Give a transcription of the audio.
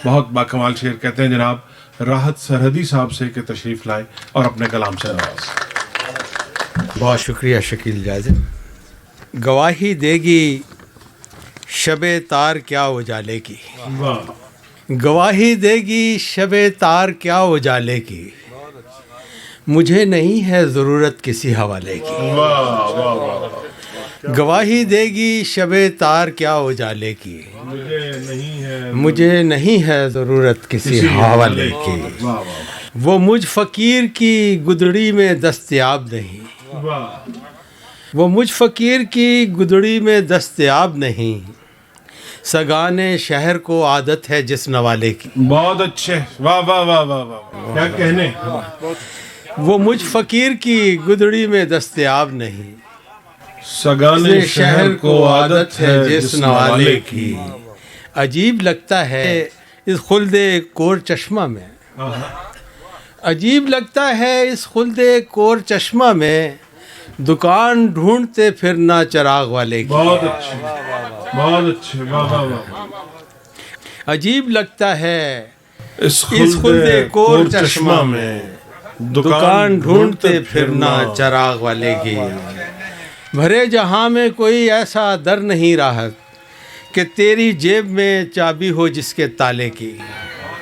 بہت باکمال شعر کہتے ہیں جناب راحت سرحدی صاحب سے کہ تشریف لائے اور اپنے کلام سے نواز. بہت شکریہ شکیل جازم. گواہی دے گی شب تار کیا اجالے کی، واہ گواہی دے گی شب تار کیا اجالے کی، مجھے نہیں ہے ضرورت کسی حوالے کی. واہ واہ واہ. گواہی دے گی شب تار کیا اجالے کی، مجھے نہیں ہے مجھے نہیں ہے ضرورت کسی حوالے کی. واہ واہ وہ مجھ فقیر کی گدڑی میں دستیاب نہیں، واہ. وہ مجھ فقیر کی گدڑی میں دستیاب نہیں، سگانے شہر کو عادت ہے جس نوالے کی. بہت اچھے. واہ واہ واہ واہ واہ. کیا کہنے. وہ مجھ فقیر کی گدڑی میں دستیاب نہیں، سگانے شہر کو عادت ہے جس نوالے کی. عجیب لگتا ہے اس خلد کور چشمہ میں، عجیب لگتا ہے اس خلد کور چشمہ میں، دکان ڈھونڈتے پھرنا چراغ والے کی. بہت اچھے بہت اچھے. واہ واہ واہ. عجیب لگتا ہے اس خلد کور چشمہ میں، دکان ڈھونڈتے پھرنا چراغ والے کی. بھرے جہاں میں کوئی ایسا در نہیں راحت کہ تیری جیب میں چابی ہو جس کے تالے کی.